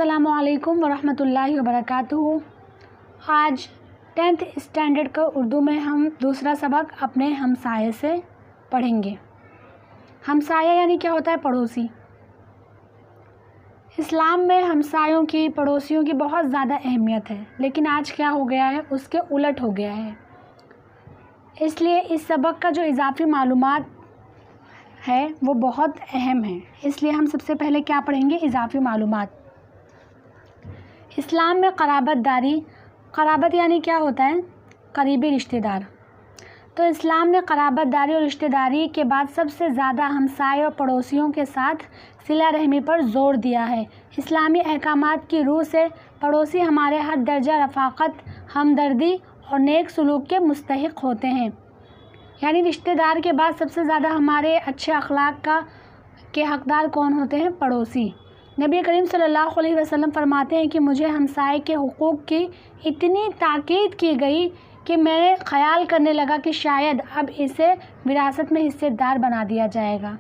السلام علیکم ورحمۃ اللہ وبرکاتہ۔ آج 10th اسٹینڈرڈ کا اردو میں ہم دوسرا سبق اپنے ہمسائے سے پڑھیں گے۔ ہمسایہ یعنی کیا ہوتا ہے؟ پڑوسی۔ اسلام میں ہمسایوں کی، پڑوسیوں کی بہت زیادہ اہمیت ہے، لیکن آج کیا ہو گیا ہے؟ اس کے الٹ ہو گیا ہے۔ اس لیے اس سبق کا جو اضافی معلومات ہے وہ بہت اہم ہے، اس لیے ہم سب سے پہلے کیا پڑھیں گے؟ اضافی معلومات۔ اسلام میں قرابت یعنی کیا ہوتا ہے؟ قریبی رشتہ دار۔ تو اسلام نے قرابت داری اور رشتہ داری کے بعد سب سے زیادہ ہمسائے اور پڑوسیوں کے ساتھ صلہ رحمی پر زور دیا ہے۔ اسلامی احکامات کی روح سے پڑوسی ہمارے ہر درجہ رفاقت، ہمدردی اور نیک سلوک کے مستحق ہوتے ہیں۔ یعنی رشتہ دار کے بعد سب سے زیادہ ہمارے اچھے اخلاق کے حقدار کون ہوتے ہیں؟ پڑوسی۔ نبی کریم صلی اللہ علیہ وسلم فرماتے ہیں کہ مجھے ہمسائے کے حقوق کی اتنی تاکید کی گئی کہ میں خیال کرنے لگا کہ شاید اب اسے وراثت میں حصے دار بنا دیا جائے گا۔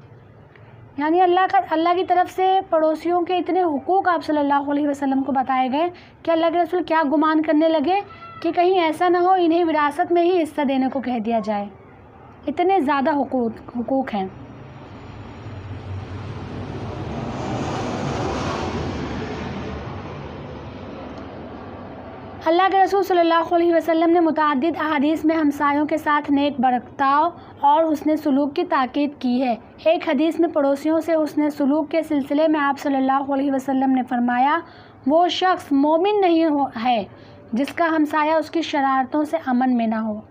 یعنی اللہ کی طرف سے پڑوسیوں کے اتنے حقوق آپ صلی اللہ علیہ وسلم کو بتائے گئے کہ اللہ کے رسول کیا گمان کرنے لگے کہ کہیں ایسا نہ ہو انہیں وراثت میں ہی حصہ دینے کو کہہ دیا جائے۔ اتنے زیادہ حقوق ہیں۔ اللہ کے رسول صلی اللہ علیہ وسلم نے متعدد احادیث میں ہمسایوں کے ساتھ نیک برتاؤ اور حسن سلوک کی تاکید کی ہے۔ ایک حدیث میں پڑوسیوں سے حسن سلوک کے سلسلے میں آپ صلی اللہ علیہ وسلم نے فرمایا، وہ شخص مومن نہیں ہے جس کا ہمسایہ اس کی شرارتوں سے امن میں نہ ہو۔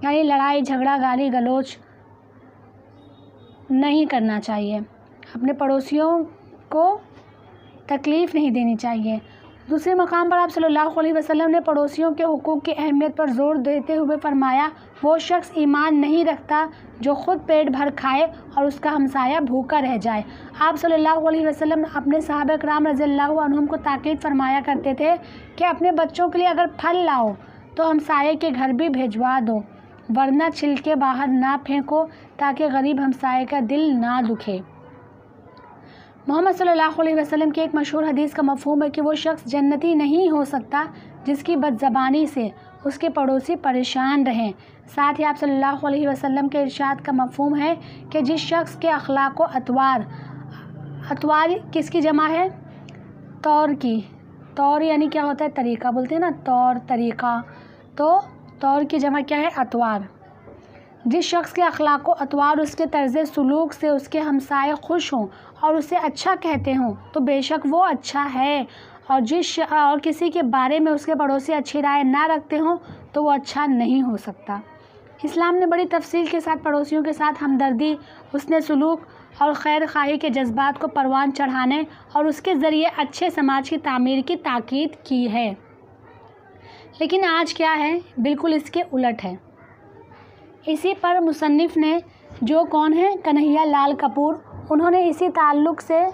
یعنی لڑائی جھگڑا، گالی گلوچ نہیں کرنا چاہیے، اپنے پڑوسیوں کو تکلیف نہیں دینی چاہیے۔ دوسرے مقام پر آپ صلی اللہ علیہ وسلم نے پڑوسیوں کے حقوق کی اہمیت پر زور دیتے ہوئے فرمایا، وہ شخص ایمان نہیں رکھتا جو خود پیٹ بھر کھائے اور اس کا ہمسایہ بھوکا رہ جائے۔ آپ صلی اللہ علیہ وسلم اپنے صحابہ کرام رضی اللہ عنہم کو تاکید فرمایا کرتے تھے کہ اپنے بچوں کے لیے اگر پھل لاؤ تو ہمسائے کے گھر بھی بھیجوا دو، ورنہ چھلکے باہر نہ پھینکو تاکہ غریب ہمسائے کا دل نہ دکھے۔ محمد صلی اللہ علیہ وسلم کی ایک مشہور حدیث کا مفہوم ہے کہ وہ شخص جنتی نہیں ہو سکتا جس کی بد زبانی سے اس کے پڑوسی پریشان رہیں۔ ساتھ ہی آپ صلی اللہ علیہ وسلم کے ارشاد کا مفہوم ہے کہ جس شخص کے اخلاق و اطوار کس کی جمع ہے؟ طور کی۔ طور یعنی کیا ہوتا ہے؟ طریقہ بولتے ہیں نا، طور طریقہ، تو طور کی جمع کیا ہے؟ اطوار۔ جس شخص کے اخلاق و اطوار اس کے طرز سلوک سے اس کے ہمسائے خوش ہوں اور اسے اچھا کہتے ہوں تو بے شک وہ اچھا ہے، اور کسی کے بارے میں اس کے پڑوسی اچھی رائے نہ رکھتے ہوں تو وہ اچھا نہیں ہو سکتا۔ اسلام نے بڑی تفصیل کے ساتھ پڑوسیوں کے ساتھ ہمدردی، حسن سلوک اور خیر خواہی کے جذبات کو پروان چڑھانے اور اس کے ذریعے اچھے سماج کی تعمیر کی تاکید کی ہے۔ لیکن آج کیا ہے؟ بالکل اس کے الٹ ہے۔ اسی پر مصنف نے جو کون ہے؟ کنہیا لال کپور، انہوں نے اسی تعلق سے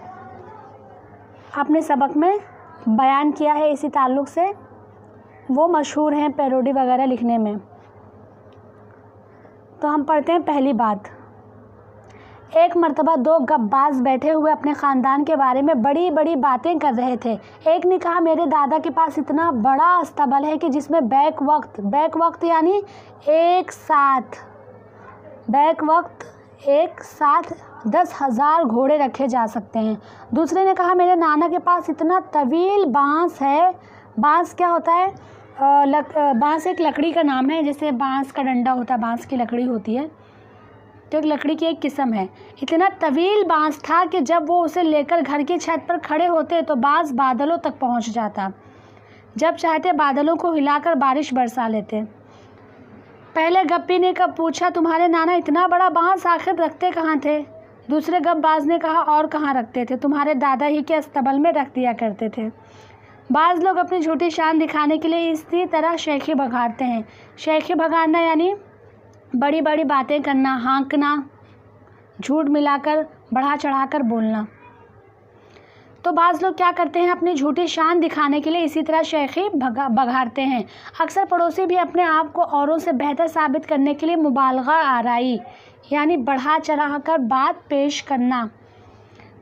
اپنے سبق میں بیان کیا ہے۔ اسی تعلق سے وہ مشہور ہیں پیروڈی وغیرہ لکھنے میں۔ تو ہم پڑھتے ہیں پہلی بات۔ ایک مرتبہ دو گپ باز بیٹھے ہوئے اپنے خاندان کے بارے میں بڑی بڑی باتیں کر رہے تھے۔ ایک نے کہا، میرے دادا کے پاس اتنا بڑا استبل ہے کہ جس میں بیک وقت یعنی ایک ساتھ 10,000 گھوڑے رکھے جا سکتے ہیں۔ دوسرے نے کہا، میرے نانا کے پاس اتنا طویل بانس ہے۔ بانس کیا ہوتا ہے؟ بانس ایک لکڑی کا نام ہے، جیسے بانس کا ڈنڈا ہوتا ہے، بانس کی لکڑی ہوتی ہے، تو ایک لکڑی کی ایک قسم ہے۔ اتنا طویل بانس تھا کہ جب وہ اسے لے کر گھر کی چھت پر کھڑے ہوتے تو بانس بادلوں تک پہنچ جاتا، جب چاہتے بادلوں کو ہلا کر بارش برسا لیتے۔ پہلے گپی نے پوچھا، تمہارے نانا اتنا بڑا بانس آخر رکھتے کہاں تھے؟ دوسرے گپ باز نے کہا، اور کہاں رکھتے تھے، تمہارے دادا ہی کے استبل میں رکھ دیا کرتے تھے۔ بعض لوگ اپنی جھوٹی شان دکھانے کے لیے اسی طرح شیخی بگاڑتے ہیں۔ شیخی بگاڑنا یعنی بڑی بڑی باتیں کرنا، ہانکنا، جھوٹ ملا کر، بڑھا چڑھا کر بولنا۔ تو بعض لوگ کیا کرتے ہیں؟ اپنی جھوٹی شان دکھانے کے لیے اسی طرح شیخی بگاڑتے ہیں۔ اکثر پڑوسی بھی اپنے آپ کو اوروں سے بہتر ثابت کرنے کے لیے مبالغہ آرائی یعنی بڑھا چڑھا کر بات پیش کرنا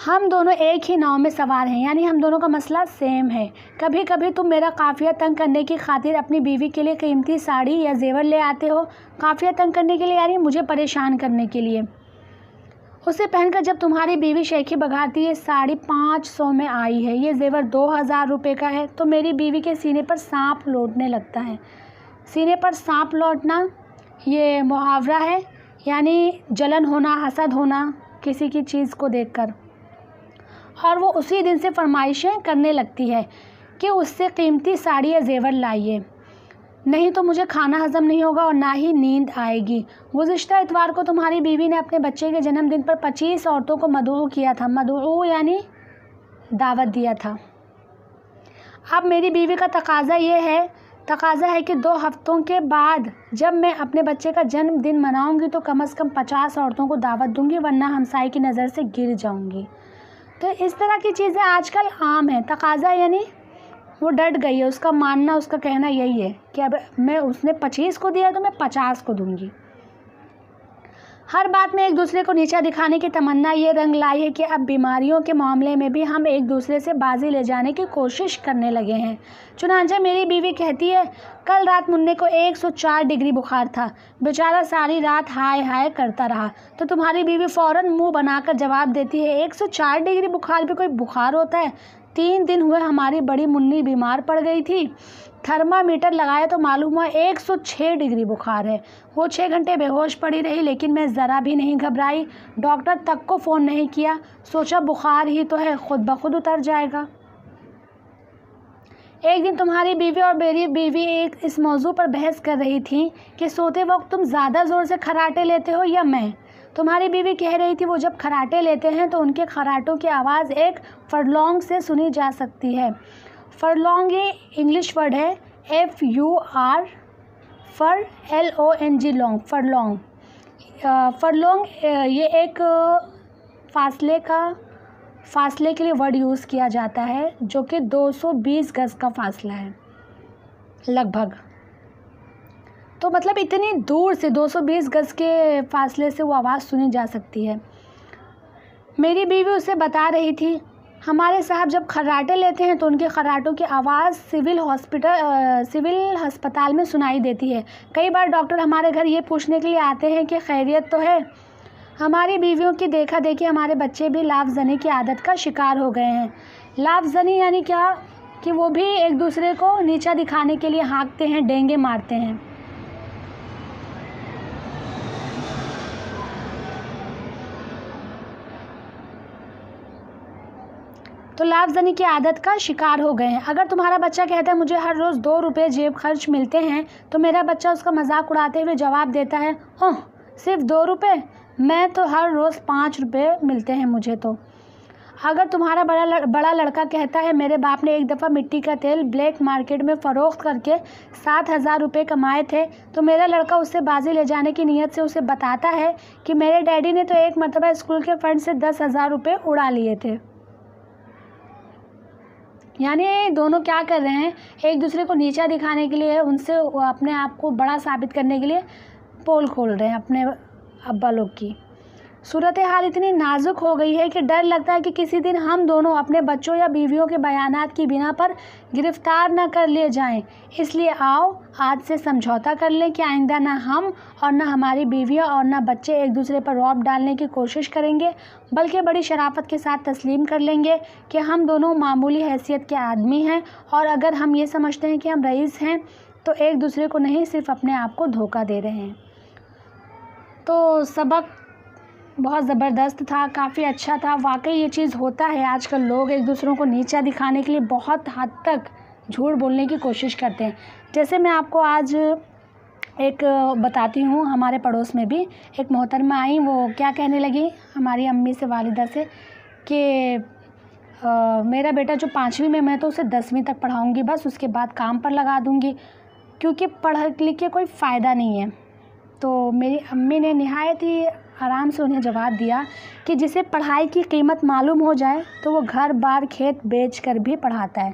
ہم دونوں ایک ہی ناؤ میں سوار ہیں، یعنی ہم دونوں کا مسئلہ سیم ہے۔ کبھی کبھی تم میرا قافیہ تنگ کرنے کی خاطر اپنی بیوی کے لیے قیمتی ساڑی یا زیور لے آتے ہو۔ قافیہ تنگ کرنے کے لیے یعنی مجھے پریشان کرنے کے لیے۔ اسے پہن کر جب تمہاری بیوی شیخی بگاڑتی ہے، ساڑی 500 میں آئی ہے، یہ زیور 2000 روپے کا ہے، تو میری بیوی کے سینے پر سانپ لوٹنے لگتا ہے۔ سینے پر سانپ لوٹنا یہ محاورہ ہے، یعنی جلن ہونا، حسد ہونا کسی کی چیز کو دیکھ کر، اور وہ اسی دن سے فرمائشیں کرنے لگتی ہے کہ اس سے قیمتی ساڑی یا زیور لائیے، نہیں تو مجھے کھانا ہضم نہیں ہوگا اور نہ ہی نیند آئے گی۔ گزشتہ اتوار کو تمہاری بیوی نے اپنے بچے کے جنم دن پر 25 عورتوں کو مدعو کیا تھا۔ مدعو یعنی دعوت دیا تھا۔ اب میری بیوی کا تقاضا ہے کہ 2 ہفتوں کے بعد جب میں اپنے بچے کا جنم دن مناؤں گی تو کم از کم 50 عورتوں کو دعوت دوں گی، ورنہ ہمسائے کی نظر سے گر جاؤں گی۔ تو اس طرح کی چیزیں آج کل عام ہیں۔ تقاضا یعنی وہ ڈٹ گئی ہے، اس کا ماننا، اس کا کہنا یہی ہے کہ اب اس نے 25 کو دیا تو میں 50 کو دوں گی۔ ہر بات میں ایک دوسرے کو نیچا دکھانے کی تمنا یہ رنگ لائی ہے کہ اب بیماریوں کے معاملے میں بھی ہم ایک دوسرے سے بازی لے جانے کی کوشش کرنے لگے ہیں۔ چنانچہ میری بیوی کہتی ہے، کل رات منّے کو 104 ڈگری بخار تھا، بیچارہ ساری رات ہائے ہائے کرتا رہا۔ تو تمہاری بیوی فوراً منہ بنا کر جواب دیتی ہے، 104 ڈگری بخار بھی کوئی بخار ہوتا ہے؟ 3 دن ہوئے ہماری بڑی منی بیمار پڑ گئی تھی، تھرما میٹر لگایا تو معلوم ہوا 106 ڈگری بخار ہے۔ وہ 6 گھنٹے بے ہوش پڑی رہی، لیکن میں ذرا بھی نہیں گھبرائی، ڈاکٹر تک کو فون نہیں کیا، سوچا بخار ہی تو ہے، خود بخود اتر جائے گا۔ ایک دن تمہاری بیوی اور میری بیوی اس موضوع پر بحث کر رہی تھی کہ سوتے وقت تم زیادہ زور سے خراٹے لیتے ہو یا میں۔ تمہاری بیوی کہہ رہی تھی وہ جب خراٹے لیتے ہیں تو ان کے خراٹوں کی آواز ایک فرلونگ سے سنی جا سکتی ہے۔ فرلونگ یہ انگلش ورڈ ہے، FUR LONG لونگ، فرلونگ۔ فرلونگ یہ ایک فاصلے کے لیے ورڈ یوز کیا جاتا ہے جو کہ 220 گز کا فاصلہ ہے لگ بھگ۔ تو مطلب اتنی دور سے 220 گز کے فاصلے سے وہ آواز سنی جا سکتی ہے۔ میری بیوی اسے بتا رہی تھی، ہمارے صاحب جب خراٹے لیتے ہیں تو ان کے خراٹوں کی آواز سول ہسپتال میں سنائی دیتی ہے۔ کئی بار ڈاکٹر ہمارے گھر یہ پوچھنے کے لیے آتے ہیں کہ خیریت تو ہے۔ ہماری بیویوں کی دیکھا دیکھی ہمارے بچے بھی لاف زنی کی عادت کا شکار ہو گئے ہیں۔ لاف زنی یعنی کیا کہ وہ بھی ایک دوسرے کو نیچا دکھانے کے لیے ہانکتے ہیں، ڈینگے مارتے ہیں۔ تو لاف زنی کی عادت کا شکار ہو گئے ہیں۔ اگر تمہارا بچہ کہتا ہے مجھے ہر روز 2 روپے جیب خرچ ملتے ہیں تو میرا بچہ اس کا مذاق اڑاتے ہوئے جواب دیتا ہے، اوہ صرف 2 روپے؟ میں تو ہر روز 5 روپے ملتے ہیں مجھے تو۔ اگر تمہارا بڑا لڑکا کہتا ہے میرے باپ نے ایک دفعہ مٹی کا تیل بلیک مارکیٹ میں فروخت کر کے 7000 روپے کمائے تھے تو میرا لڑکا اس سے بازی لے جانے کی نیت سے اسے بتاتا ہے کہ میرے ڈیڈی نے تو ایک مرتبہ اسکول کے فنڈ سے 10,000 روپے اڑا لیے تھے۔ یعنی دونوں کیا کر رہے ہیں، ایک دوسرے کو نیچا دکھانے کے لیے، ان سے اپنے آپ کو بڑا ثابت کرنے کے لیے پول کھول رہے ہیں اپنے ابا لوگ کی۔ صورتحال اتنی نازک ہو گئی ہے کہ ڈر لگتا ہے کہ کسی دن ہم دونوں اپنے بچوں یا بیویوں کے بیانات کی بنا پر گرفتار نہ کر لیے جائیں۔ اس لیے آؤ آج سے سمجھوتا کر لیں کہ آئندہ نہ ہم اور نہ ہماری بیویاں اور نہ بچے ایک دوسرے پر رعب ڈالنے کی کوشش کریں گے، بلکہ بڑی شرافت کے ساتھ تسلیم کر لیں گے کہ ہم دونوں معمولی حیثیت کے آدمی ہیں، اور اگر ہم یہ سمجھتے ہیں کہ ہم رئیس ہیں تو ایک دوسرے کو نہیں، صرف اپنے آپ کو دھوکہ دے رہے ہیں۔ تو سبق بہت زبردست تھا، کافی اچھا تھا۔ واقعی یہ چیز ہوتا ہے، آج کل لوگ ایک دوسروں کو نیچا دکھانے کے لیے بہت حد تک جھوٹ بولنے کی کوشش کرتے ہیں۔ جیسے میں آپ کو آج ایک بتاتی ہوں، ہمارے پڑوس میں بھی ایک محترمہ آئی، وہ کیا کہنے لگی ہماری امی سے، والدہ سے، کہ میرا بیٹا جو 5ویں میں تو اسے 10ویں تک پڑھاؤں گی، بس اس کے بعد کام پر لگا دوں گی، کیونکہ پڑھ لکھ کے کوئی فائدہ نہیں ہے۔ تو میری امی نے نہایت ہی آرام سے انہیں جواب دیا کہ جسے پڑھائی کی قیمت معلوم ہو جائے تو وہ گھر بار کھیت بیچ کر بھی پڑھاتا ہے۔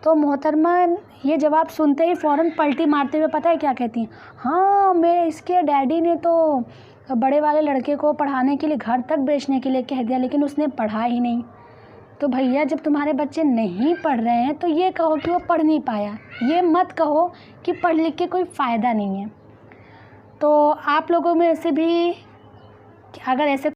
تو محترمہ یہ جواب سنتے ہی فوراً پلٹی مارتے ہوئے پتہ ہے کیا کہتی ہیں، ہاں اس کے ڈیڈی نے تو بڑے والے لڑکے کو پڑھانے کے لیے گھر تک بیچنے کے لیے کہہ دیا، لیکن اس نے پڑھا ہی نہیں۔ تو بھیا جب تمہارے بچے نہیں پڑھ رہے ہیں تو یہ کہو کہ وہ پڑھ نہیں پایا، یہ مت کہو کہ پڑھ لکھ کے کوئی فائدہ نہیں ہے۔ تو آپ لوگوں میں سے بھی اگر ایسے